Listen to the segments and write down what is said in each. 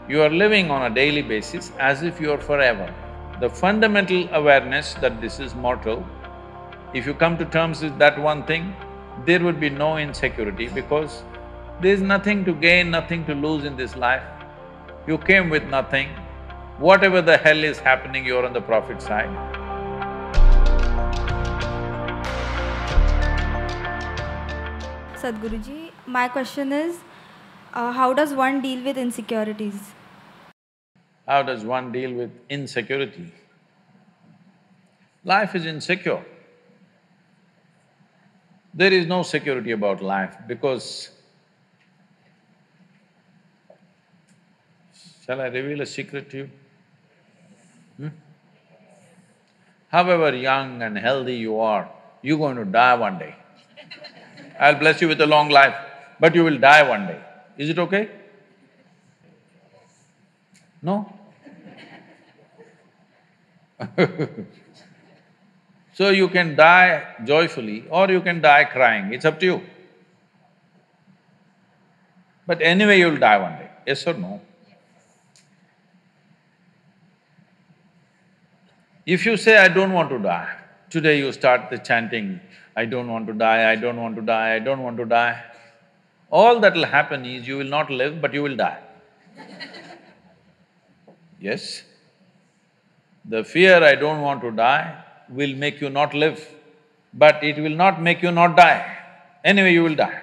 You are living on a daily basis as if you are forever. The fundamental awareness that this is mortal, if you come to terms with that one thing, there would be no insecurity because there's nothing to gain, nothing to lose in this life. You came with nothing. Whatever the hell is happening, you're on the profit side. Sadhguruji, my question is, how does one deal with insecurities? How does one deal with insecurity? Life is insecure. There is no security about life because… Shall I reveal a secret to you? However young and healthy you are, you're going to die one day. I'll bless you with a long life, but you will die one day. Is it okay? No? So you can die joyfully or you can die crying, it's up to you. But anyway, you'll die one day, yes or no? If you say, I don't want to die, today you start the chanting, I don't want to die, I don't want to die, I don't want to die. All that'll happen is you will not live, but you will die. Yes? The fear, I don't want to die, will make you not live, but it will not make you not die. Anyway, you will die.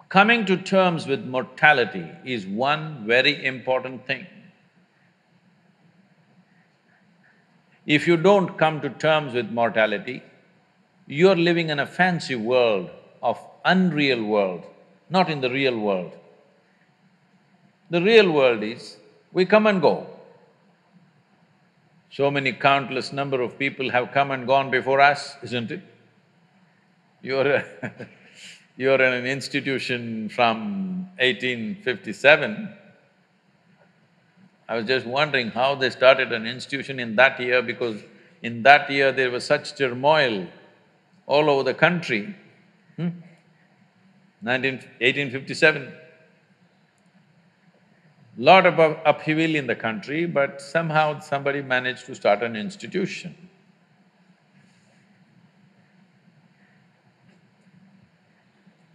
Coming to terms with mortality is one very important thing. If you don't come to terms with mortality, you're living in a fancy world of unreal world, not in the real world. The real world is, we come and go. So many countless number of people have come and gone before us, isn't it? You're you're in an institution from 1857. I was just wondering how they started an institution in that year because in that year there was such turmoil all over the country. 1857. Lot of upheaval in the country, but somehow somebody managed to start an institution.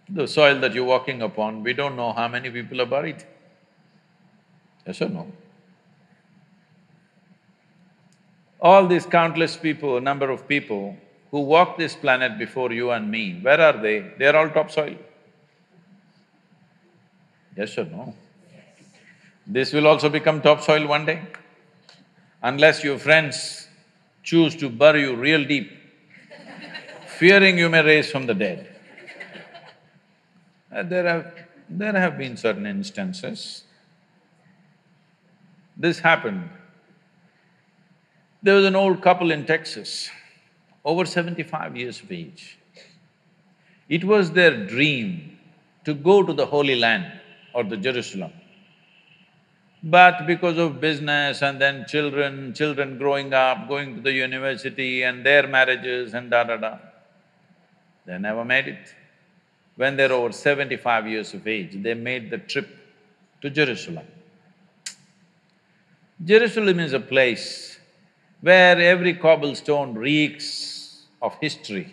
The soil that you're walking upon, we don't know how many people are buried. Yes or no? All these countless people, number of people who walked this planet before you and me, where are they? They're all topsoil. Yes or no? This will also become topsoil one day. Unless your friends choose to bury you real deep, fearing you may raise from the dead. There have been certain instances. This happened. There was an old couple in Texas, over 75 years of age. It was their dream to go to the Holy Land or the Jerusalem. But because of business and then children growing up, going to the university and their marriages and da-da-da, they never made it. When they're over 75 years of age, they made the trip to Jerusalem. Jerusalem is a place where every cobblestone reeks of history.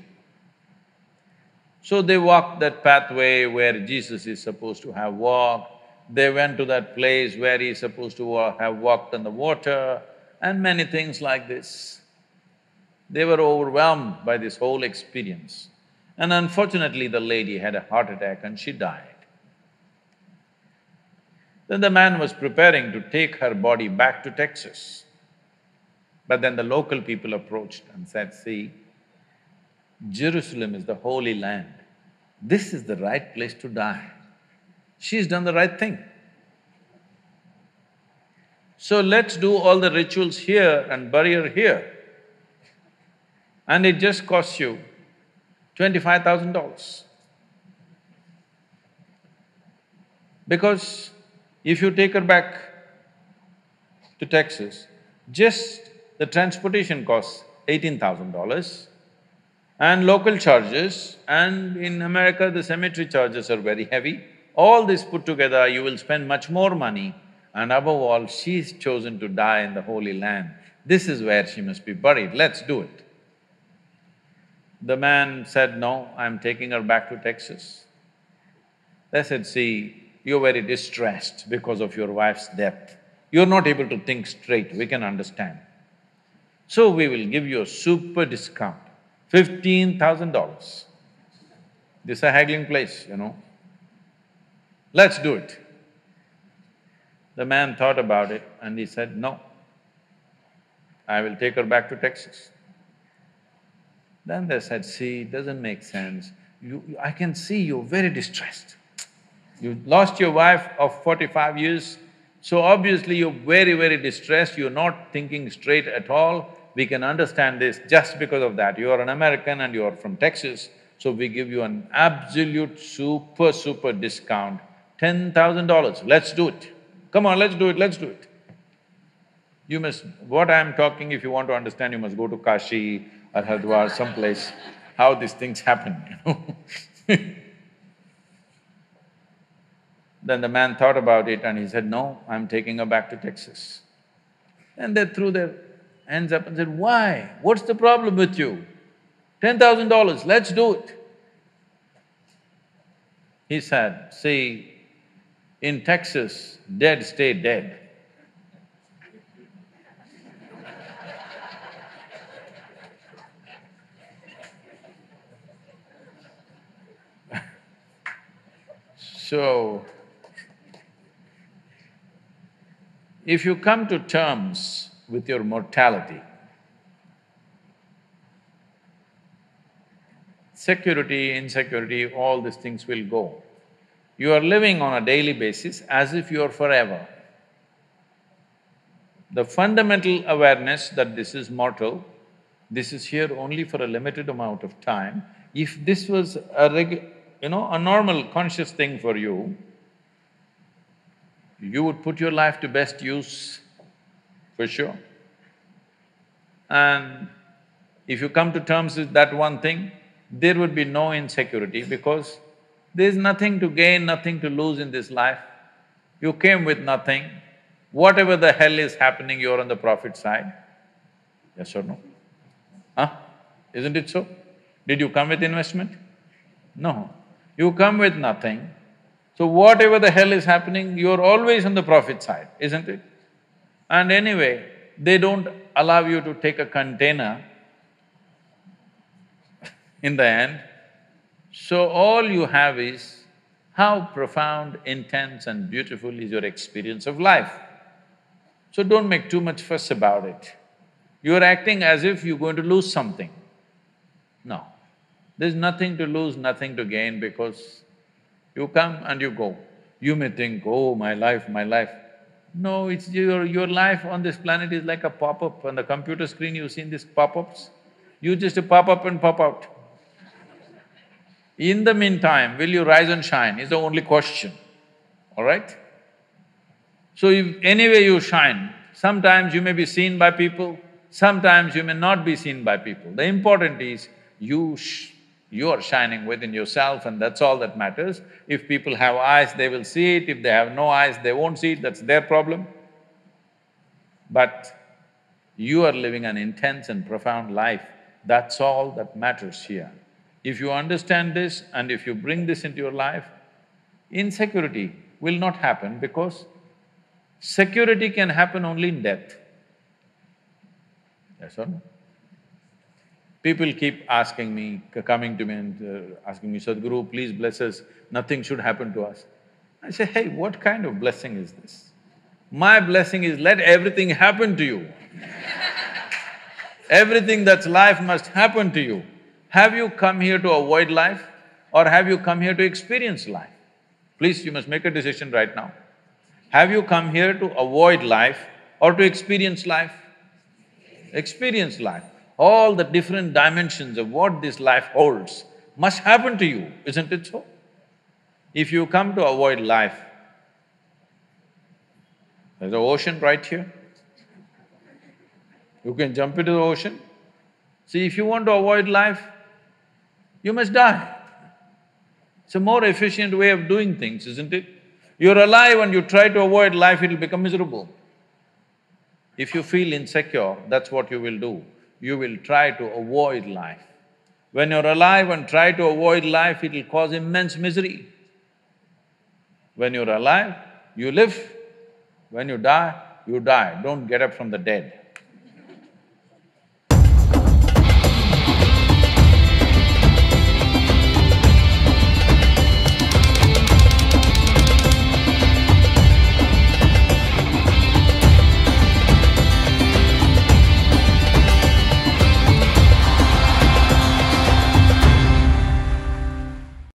So they walked that pathway where Jesus is supposed to have walked, they went to that place where he's supposed to have walked on the water, and many things like this. They were overwhelmed by this whole experience. And unfortunately, the lady had a heart attack and she died. Then the man was preparing to take her body back to Texas. But then the local people approached and said, see, Jerusalem is the Holy Land. This is the right place to die. She's done the right thing. So let's do all the rituals here and bury her here. And it just costs you $25,000. Because if you take her back to Texas, just the transportation costs $18,000 and local charges, and in America the cemetery charges are very heavy. all this put together, you will spend much more money, and above all, she's chosen to die in the Holy Land. This is where she must be buried, let's do it. The man said, no, I'm taking her back to Texas. They said, see, you're very distressed because of your wife's death. You're not able to think straight, we can understand. So we will give you a super discount, $15,000. This is a haggling place, you know. Let's do it. The man thought about it and he said, no, I will take her back to Texas. Then they said, see, it doesn't make sense. I can see you're very distressed. You lost your wife of 45 years, so obviously you're very, very distressed, you're not thinking straight at all. We can understand this just because of that. You are an American and you are from Texas, so we give you an absolute super discount, $10,000. Let's do it. Come on, let's do it, let's do it. You must… what I'm talking, if you want to understand, you must go to Kashi or Haridwar, someplace, how these things happen, you know. Then the man thought about it and he said, no, I'm taking her back to Texas. And they threw their hands up and said, why? What's the problem with you? $10,000, let's do it. He said, see, in Texas, dead stay dead. So, if you come to terms with your mortality, security, insecurity, all these things will go. You are living on a daily basis as if you are forever. The fundamental awareness that this is mortal, this is here only for a limited amount of time. If this was a normal conscious thing for you, you would put your life to best use, for sure. And if you come to terms with that one thing, there would be no insecurity because there's nothing to gain, nothing to lose in this life. You came with nothing. Whatever the hell is happening, you're on the profit side. Yes or no? Huh? Isn't it so? Did you come with investment? No. You come with nothing. So whatever the hell is happening, you're always on the profit side, isn't it? And anyway, they don't allow you to take a container in the end. So all you have is how profound, intense and beautiful is your experience of life. So don't make too much fuss about it. You're acting as if you're going to lose something. No, there's nothing to lose, nothing to gain because you come and you go. You may think, oh, my life, my life. No, it's your life on this planet is like a pop-up. On the computer screen, you've seen these pop-ups? You just pop up and pop out. In the meantime, will you rise and shine is the only question, all right? So if anyway you shine, sometimes you may be seen by people, sometimes you may not be seen by people. The important is you are shining within yourself and that's all that matters. If people have eyes, they will see it, if they have no eyes, they won't see it, that's their problem. But you are living an intense and profound life, that's all that matters here. If you understand this and if you bring this into your life, insecurity will not happen because security can happen only in death. Yes or no? People keep asking me, coming to me and asking me, Sadhguru, please bless us, nothing should happen to us. I say, hey, what kind of blessing is this? My blessing is let everything happen to you. Everything that's life must happen to you. Have you come here to avoid life or have you come here to experience life? Please, you must make a decision right now. Have you come here to avoid life or to experience life? Experience life. All the different dimensions of what this life holds must happen to you, isn't it so? If you come to avoid life, there's an ocean right here. You can jump into the ocean. See, if you want to avoid life, you must die. It's a more efficient way of doing things, isn't it? You're alive and you try to avoid life, it'll become miserable. If you feel insecure, that's what you will do. You will try to avoid life. When you're alive and try to avoid life, it'll cause immense misery. When you're alive, you live. When you die, don't get up from the dead.